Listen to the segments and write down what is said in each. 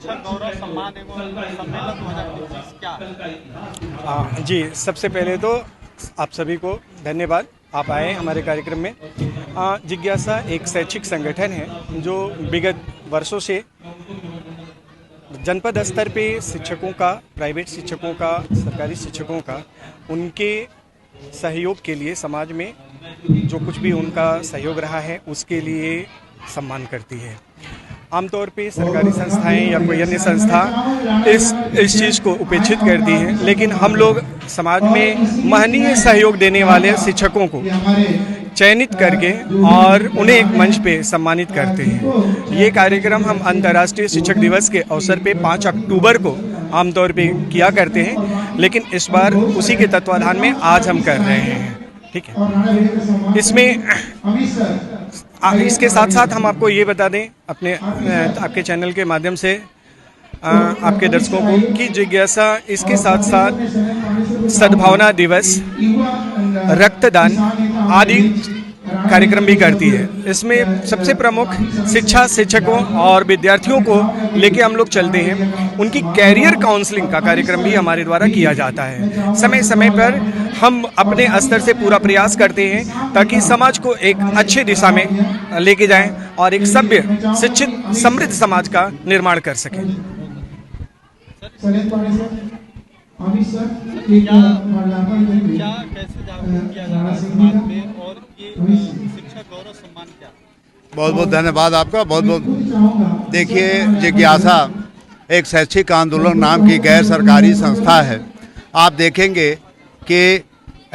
शिक्षक गौरव सम्मान एवं सम्मेलन 2025 क्या है? जी, सबसे पहले तो आप सभी को धन्यवाद, आप आए हमारे कार्यक्रम में। जिज्ञासा एक शैक्षिक संगठन है जो विगत वर्षों से जनपद स्तर पे शिक्षकों का, प्राइवेट शिक्षकों का, सरकारी शिक्षकों का, उनके सहयोग के लिए समाज में जो कुछ भी उनका सहयोग रहा है उसके लिए सम्मान करती है। आमतौर पे सरकारी संस्थाएं या कोई अन्य संस्था इस चीज़ को उपेक्षित करती हैं, लेकिन हम लोग समाज में महनीय सहयोग देने वाले शिक्षकों को चयनित करके और उन्हें एक मंच पे सम्मानित करते हैं। ये कार्यक्रम हम अंतर्राष्ट्रीय शिक्षक दिवस के अवसर पे 5 अक्टूबर को आमतौर पे किया करते हैं, लेकिन इस बार उसी के तत्वाधान में आज हम कर रहे हैं। ठीक है, इसमें इसके साथ साथ हम आपको ये बता दें अपने आपके चैनल के माध्यम से आपके दर्शकों को कि जिज्ञासा इसके साथ साथ सद्भावना दिवस, रक्तदान आदि कार्यक्रम भी करती है। इसमें सबसे प्रमुख शिक्षा शिक्षकों और विद्यार्थियों को लेके हम लोग चलते हैं। उनकी कैरियर काउंसलिंग का कार्यक्रम भी हमारे द्वारा किया जाता है। समय समय पर हम अपने स्तर से पूरा प्रयास करते हैं ताकि समाज को एक अच्छी दिशा में लेके जाएं और एक सभ्य, शिक्षित, समृद्ध समाज का निर्माण कर सकें। क्या कैसे जागरूक किया जा रहा है समाज में, और ये शिक्षक गौरव सम्मान क्या? बहुत बहुत धन्यवाद आपका, बहुत बहुत। देखिए, जिज्ञासा एक शैक्षिक आंदोलन नाम की गैर सरकारी संस्था है। आप देखेंगे कि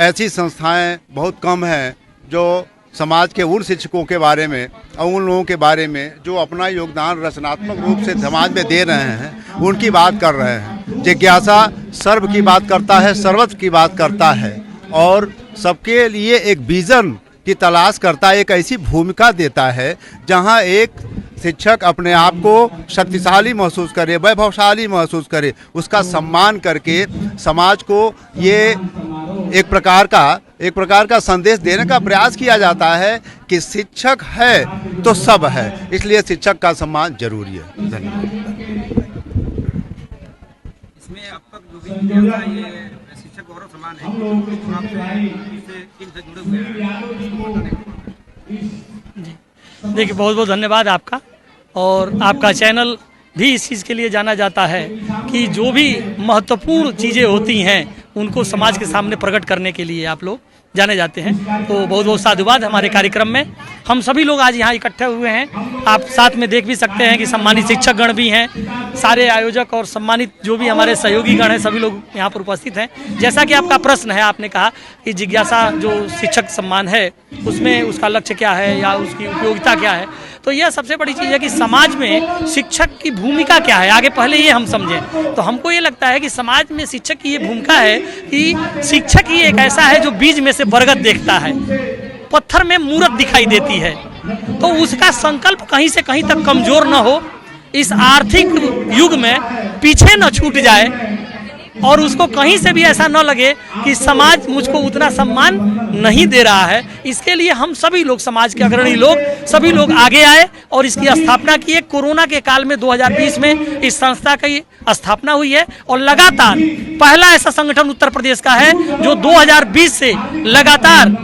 ऐसी संस्थाएं बहुत कम हैं जो समाज के उन शिक्षकों के बारे में और उन लोगों के बारे में जो अपना योगदान रचनात्मक रूप से समाज में दे रहे हैं उनकी बात कर रहे हैं। जिज्ञासा सर्व की बात करता है, सर्वत्र की बात करता है और सबके लिए एक विजन की तलाश करता है, एक ऐसी भूमिका देता है जहां एक शिक्षक अपने आप को शक्तिशाली महसूस करे, वैभवशाली महसूस करे, उसका सम्मान करके समाज को ये एक प्रकार का संदेश देने का प्रयास किया जाता है कि शिक्षक है तो सब है, इसलिए शिक्षक का सम्मान जरूरी है। धन्यवाद। इसमें अब तक जो भी ये शिक्षक गौरव सम्मान है, इनसे जुड़े हुए हैं। देखिए, बहुत बहुत धन्यवाद आपका, और आपका चैनल भी इस चीज़ के लिए जाना जाता है कि जो भी महत्वपूर्ण चीज़ें होती हैं उनको समाज के सामने प्रकट करने के लिए आप लोग जाने जाते हैं। तो बहुत बहुत साधुवाद हमारे कार्यक्रम में। हम सभी लोग आज यहाँ इकट्ठे हुए हैं। आप साथ में देख भी सकते हैं कि सम्मानित शिक्षक गण भी हैं, सारे आयोजक और सम्मानित जो भी हमारे सहयोगी गण हैं सभी लोग यहाँ पर उपस्थित हैं। जैसा कि आपका प्रश्न है, आपने कहा कि जिज्ञासा जो शिक्षक सम्मान है उसमें उसका लक्ष्य क्या है या उसकी उपयोगिता क्या है, तो यह सबसे बड़ी चीज़ है कि समाज में शिक्षक की भूमिका क्या है, आगे पहले ये हम समझें। तो हमको ये लगता है कि समाज में शिक्षक की ये भूमिका है कि शिक्षक ही एक ऐसा है जो बीज में से बरगद देखता है, पत्थर में मूरत दिखाई देती है, तो उसका संकल्प कहीं से कहीं तक कमजोर न हो, इस आर्थिक युग में पीछे न छूट जाए, और उसको कहीं से भी ऐसा न लगे कि समाज मुझको उतना सम्मान नहीं दे रहा है। इसके लिए हम सभी लोग, समाज के अग्रणी लोग, सभी लोग आगे आए और इसकी स्थापना की है। कोरोना के काल में 2020 में इस संस्था की स्थापना हुई है और लगातार पहला ऐसा संगठन उत्तर प्रदेश का है जो 2020 से लगातार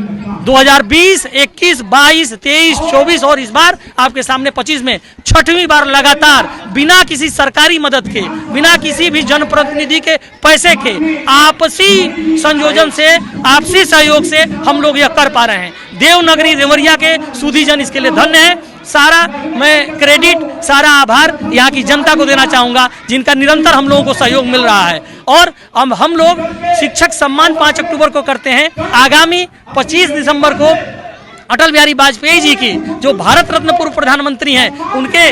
2020, 21, 22, 23, 24 और इस बार आपके सामने 25 में 6वीं बार लगातार बिना किसी सरकारी मदद के, बिना किसी भी जनप्रतिनिधि के पैसे के, आपसी संयोजन से, आपसी सहयोग से हम लोग यह कर पा रहे हैं। देवनगरी देवरिया के सुधीजन इसके लिए धन्य है। सारा मैं क्रेडिट, सारा आभार यहाँ की जनता को देना चाहूँगा जिनका निरंतर हम लोगों को सहयोग मिल रहा है। और अब हम लोग शिक्षक सम्मान 5 अक्टूबर को करते हैं। आगामी 25 दिसंबर को अटल बिहारी वाजपेयी जी की, जो भारत रत्न पूर्व प्रधानमंत्री हैं, उनके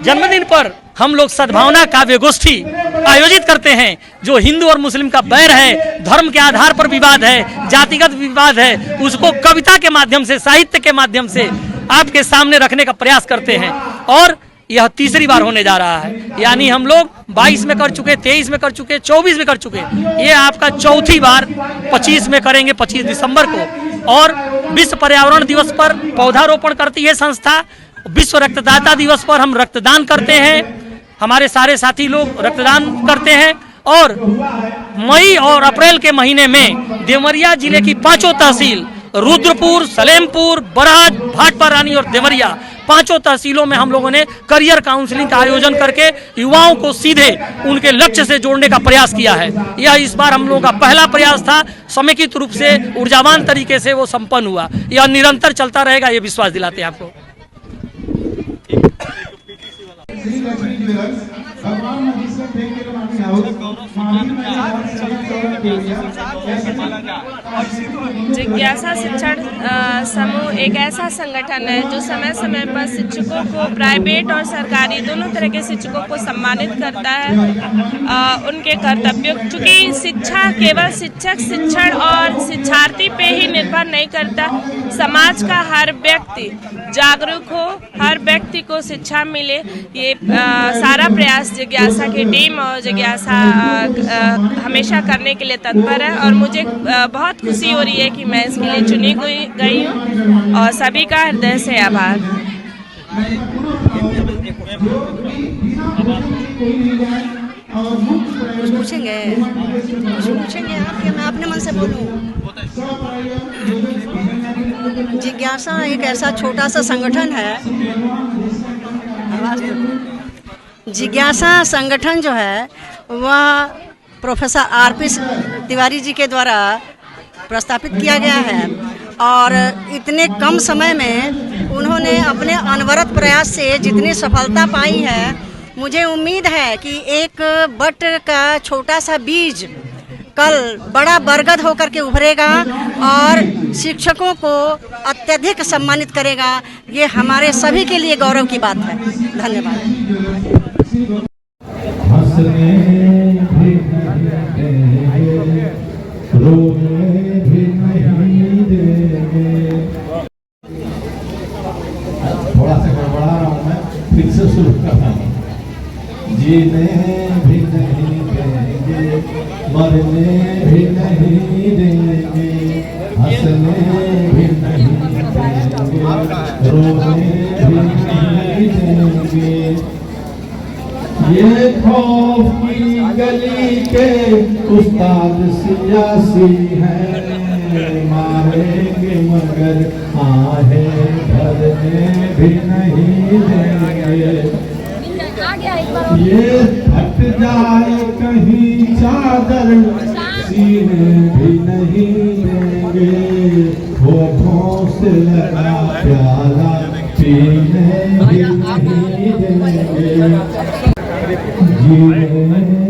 जन्मदिन पर हम लोग सद्भावना काव्य गोष्ठी आयोजित करते हैं। जो हिंदू और मुस्लिम का बैर है, धर्म के आधार पर विवाद है, जातिगत विवाद है, उसको कविता के माध्यम से, साहित्य के माध्यम से आपके सामने रखने का प्रयास करते हैं। और यह तीसरी बार होने जा रहा है, यानी हम लोग 22 में कर चुके, 23 में कर चुके, 24 में कर चुके, ये आपका चौथी बार 25 में करेंगे, 25 दिसंबर को। और विश्व पर्यावरण दिवस पर पौधारोपण करती है संस्था। विश्व रक्तदाता दिवस पर हम रक्तदान करते हैं। हमारे सारे साथी लोग रक्तदान करते हैं। और मई और अप्रैल के महीने में देवरिया जिले की 5 तहसील रुद्रपुर, सलेमपुर, बरहज, भाटपा रानी और देवरिया 5 तहसीलों में हम लोगों ने करियर काउंसलिंग का आयोजन करके युवाओं को सीधे उनके लक्ष्य से जोड़ने का प्रयास किया है। यह इस बार हम लोगों का पहला प्रयास था, समेकित रूप से ऊर्जावान तरीके से वो संपन्न हुआ। यह निरंतर चलता रहेगा, ये विश्वास दिलाते हैं आपको। जिज्ञासा शिक्षण समूह एक ऐसा संगठन है जो समय समय पर शिक्षकों को, प्राइवेट और सरकारी दोनों तरह के शिक्षकों को सम्मानित करता है उनके कर्तव्यों। चूँकि शिक्षा केवल शिक्षक, शिक्षण और शिक्षार्थी पे ही निर्भर नहीं करता, समाज का हर व्यक्ति जागरूक हो, हर व्यक्ति को शिक्षा मिले, ये सारा प्रयास जिज्ञासा की टीम और जिज्ञासा हमेशा करने के लिए तत्पर है। और मुझे बहुत खुशी हो रही है कि मैं इसके लिए चुनी गई हूँ और सभी का हृदय से आभार। कुछ पूछेंगे आप कि मैं अपने मन से बोलूँ? जिज्ञासा एक ऐसा छोटा सा संगठन है, जिज्ञासा संगठन जो है वह प्रोफेसर आर.पी. तिवारी जी के द्वारा प्रस्तावित किया गया है और इतने कम समय में उन्होंने अपने अनवरत प्रयास से जितनी सफलता पाई है, मुझे उम्मीद है कि एक बट का छोटा सा बीज कल बड़ा बरगद होकर के उभरेगा और शिक्षकों को अत्यधिक सम्मानित करेगा। ये हमारे सभी के लिए गौरव की बात है। धन्यवाद। थोड़ा सा गड़बड़ा रहा हूँ मैं, फिर से शुरू कर रहा हूँ। जीने भी नहीं देंगे, मरने भी नहीं देंगे, हंसने भी नहीं देंगे, रोने भी नहीं देंगे। ये खौफ की गली के उस्ताद सियासी हैं, मारेंगे मगर आहे भरने भी नहीं देंगे। ये फट जाए कहीं चादर, सीने भी नहीं देंगे, होठों से लगा प्याला पीने भी नहीं देंगे। जीने